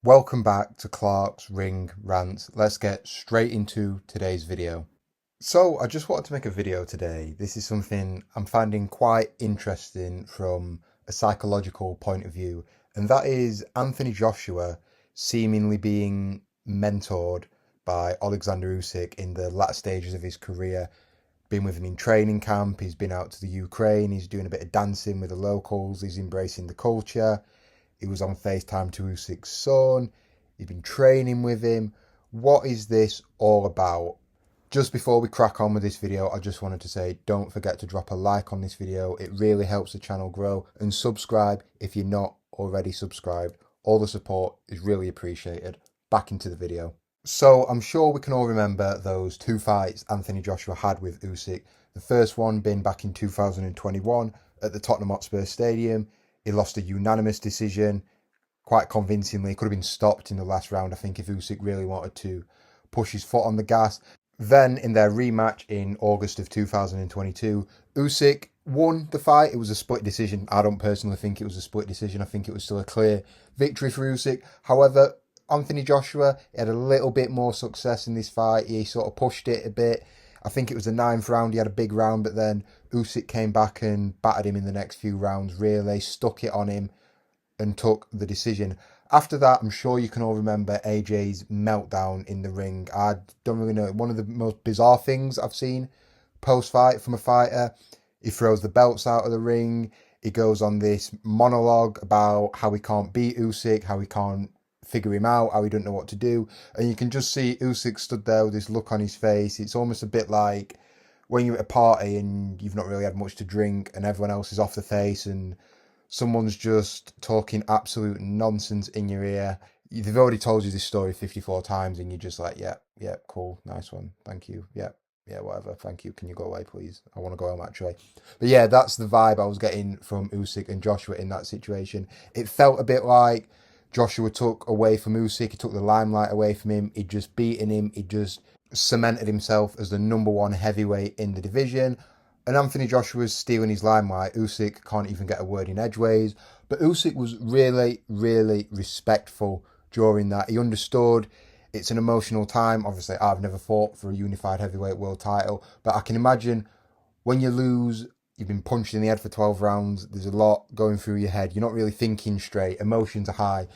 Welcome back to Clark's Ring Rants. Let's get straight into today's video. So, I just wanted to make a video today. This is something I'm finding quite interesting from a psychological point of view, and that is Anthony Joshua seemingly being mentored by Oleksandr Usyk in the latter stages of his career. Been with him in training camp, he's been out to the Ukraine, he's doing a bit of dancing with the locals, he's embracing the culture. He was on FaceTime to Usyk's son. He's been training with him. What is this all about? Just before we crack on with this video, I just wanted to say don't forget to drop a like on this video. It really helps the channel grow. And subscribe if you're not already subscribed. All the support is really appreciated. Back into the video. So I'm sure we can all remember those two fights Anthony Joshua had with Usyk. The first one being back in 2021 at the Tottenham Hotspur Stadium. He lost a unanimous decision, quite convincingly. Could have been stopped in the last round, I think, if Usyk really wanted to push his foot on the gas. Then, in their rematch in August of 2022, Usyk won the fight. It was a split decision. I don't personally think it was a split decision. I think it was still a clear victory for Usyk. However, Anthony Joshua had a little bit more success in this fight. He sort of pushed it a bit. I think it was the ninth round. He had a big round, but then Usyk came back and battered him in the next few rounds, really stuck it on him and took the decision. After that, I'm sure you can all remember AJ's meltdown in the ring. I don't really know. One of the most bizarre things I've seen post-fight from a fighter. He throws the belts out of the ring. He goes on this monologue about how he can't beat Usyk, how he can't figure him out, how he don't know what to do. And you can just see Usyk stood there with this look on his face. It's almost a bit like when you're at a party and you've not really had much to drink and everyone else is off the face and someone's just talking absolute nonsense in your ear. They've already told you this story 54 times and you're just like, yeah, cool, nice one, thank you, yeah, whatever, thank you, can you go away please? I want to go home actually. But yeah, that's the vibe I was getting from Usyk and Joshua in that situation. It felt a bit like Joshua took away from Usyk, he took the limelight away from him, he'd just beaten him, he just cemented himself as the number one heavyweight in the division. And Anthony Joshua's stealing his limelight. Usyk can't even get a word in edgeways. But Usyk was really, really respectful during that. He understood it's an emotional time. Obviously, I've never fought for a unified heavyweight world title, but I can imagine when you lose, you've been punched in the head for 12 rounds, there's a lot going through your head. You're not really thinking straight. Emotions are high.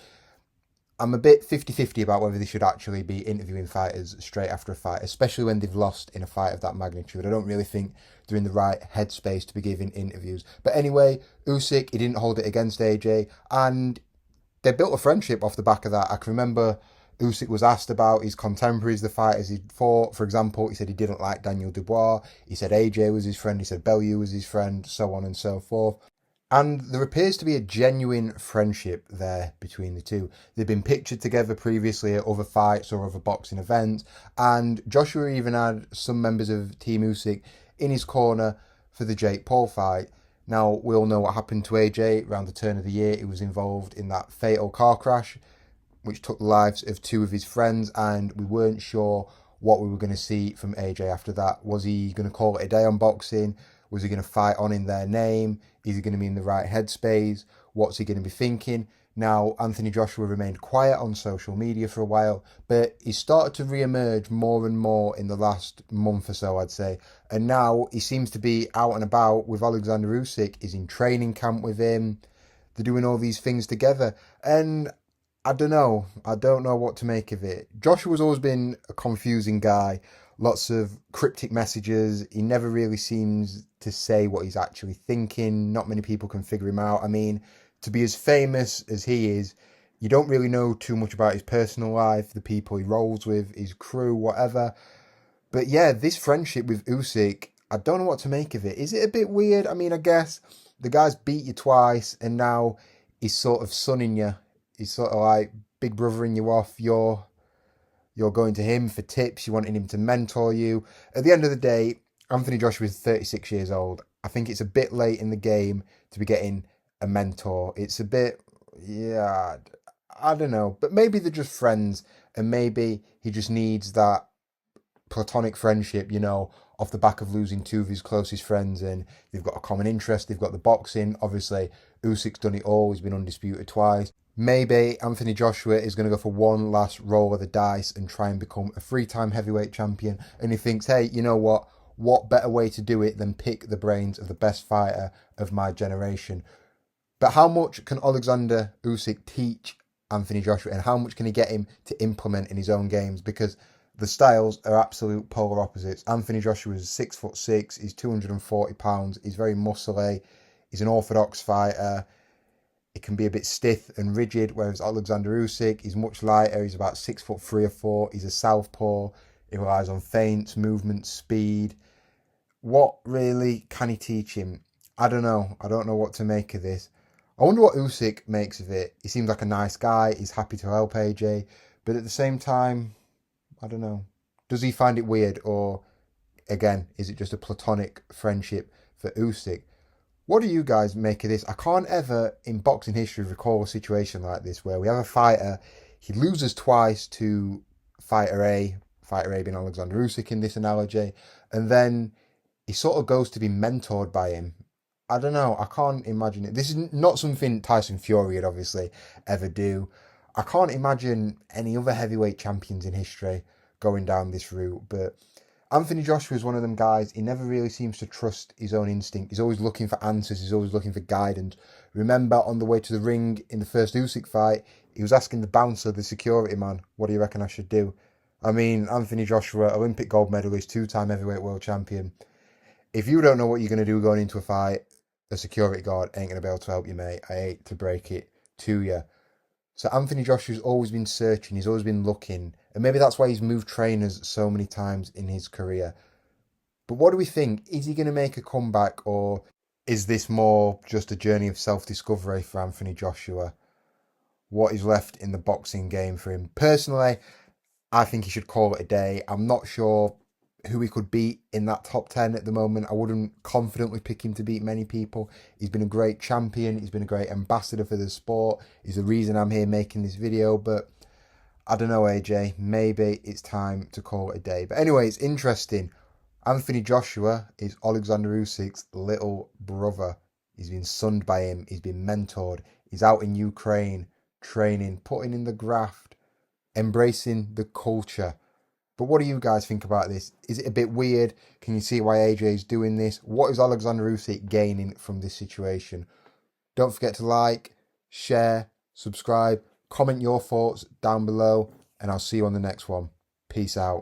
I'm a bit 50-50 about whether they should actually be interviewing fighters straight after a fight, especially when they've lost in a fight of that magnitude. I don't really think they're in the right headspace to be giving interviews. But anyway, Usyk, he didn't hold it against AJ, and they built a friendship off the back of that. I can remember Usyk was asked about his contemporaries, the fighters he'd fought. For example, he said he didn't like Daniel Dubois. He said AJ was his friend. He said Bellew was his friend, so on and so forth. And there appears to be a genuine friendship there between the two. They've been pictured together previously at other fights or other boxing events. And Joshua even had some members of Team Usyk in his corner for the Jake Paul fight. Now, we all know what happened to AJ around the turn of the year. He was involved in that fatal car crash, which took the lives of two of his friends. And we weren't sure what we were going to see from AJ after that. Was he going to call it a day on boxing? Was he going to fight on in their name? Is he going to be in the right headspace? What's he going to be thinking? Now, Anthony Joshua remained quiet on social media for a while, but he started to re-emerge more and more in the last month or so, I'd say. And now he seems to be out and about with Oleksandr Usyk. He's in training camp with him. They're doing all these things together. And I don't know what to make of it. Joshua's always been a confusing guy. Lots of cryptic messages. He never really seems to say what he's actually thinking. Not many people can figure him out. I mean, to be as famous as he is, you don't really know too much about his personal life, the people he rolls with, his crew, whatever. But yeah, this friendship with Usyk, I don't know what to make of it. Is it a bit weird? I mean, I guess the guy's beat you twice and now he's sort of sunning you. He's sort of like big brothering you off. You're going to him for tips. You wanting him to mentor you. At the end of the day, Anthony Joshua is 36 years old. I think it's a bit late in the game to be getting a mentor. It's a bit, yeah, I don't know. But maybe they're just friends and maybe he just needs that platonic friendship, off the back of losing two of his closest friends and they've got a common interest. They've got the boxing. Obviously, Usyk's done it all. He's been undisputed twice. Maybe Anthony Joshua is going to go for one last roll of the dice and try and become a three-time heavyweight champion. And he thinks, hey, you know what? What better way to do it than pick the brains of the best fighter of my generation? But how much can Oleksandr Usyk teach Anthony Joshua, and how much can he get him to implement in his own games? Because the styles are absolute polar opposites. Anthony Joshua is 6'6", he's 240 pounds, he's very muscly, he's an orthodox fighter. It can be a bit stiff and rigid, whereas Oleksandr Usyk, he's much lighter, he's about 6'3" or 4", he's a southpaw, he relies on feints, movement, speed. What really can he teach him? I don't know. I don't know what to make of this. I wonder what Usyk makes of it. He seems like a nice guy. He's happy to help AJ. But at the same time, I don't know. Does he find it weird? Or, again, is it just a platonic friendship for Usyk? What do you guys make of this? I can't ever, in boxing history, recall a situation like this where we have a fighter, he loses twice to fighter A being Oleksandr Usyk in this analogy, and then he sort of goes to be mentored by him. I don't know. I can't imagine it. This is not something Tyson Fury would obviously ever do. I can't imagine any other heavyweight champions in history going down this route. But Anthony Joshua is one of them guys. He never really seems to trust his own instinct. He's always looking for answers. He's always looking for guidance. Remember, on the way to the ring in the first Usyk fight, he was asking the bouncer, the security man, what do you reckon I should do? I mean, Anthony Joshua, Olympic gold medalist, two-time heavyweight world champion. If you don't know what you're going to do going into a fight, a security guard ain't going to be able to help you, mate. I hate to break it to you. So Anthony Joshua's always been searching. He's always been looking. And maybe that's why he's moved trainers so many times in his career. But what do we think? Is he going to make a comeback, or is this more just a journey of self-discovery for Anthony Joshua? What is left in the boxing game for him? Personally, I think he should call it a day. I'm not sure who he could beat in that top 10 at the moment. I wouldn't confidently pick him to beat many people. He's been a great champion. He's been a great ambassador for the sport. He's the reason I'm here making this video. But I don't know, AJ. Maybe it's time to call it a day. But anyway, it's interesting. Anthony Joshua is Oleksandr Usyk's little brother. He's been sunned by him. He's been mentored. He's out in Ukraine, training, putting in the graft, embracing the culture. But what do you guys think about this? Is it a bit weird? Can you see why AJ is doing this? What is Oleksandr Usyk gaining from this situation? Don't forget to like, share, subscribe, comment your thoughts down below, and I'll see you on the next one. Peace out.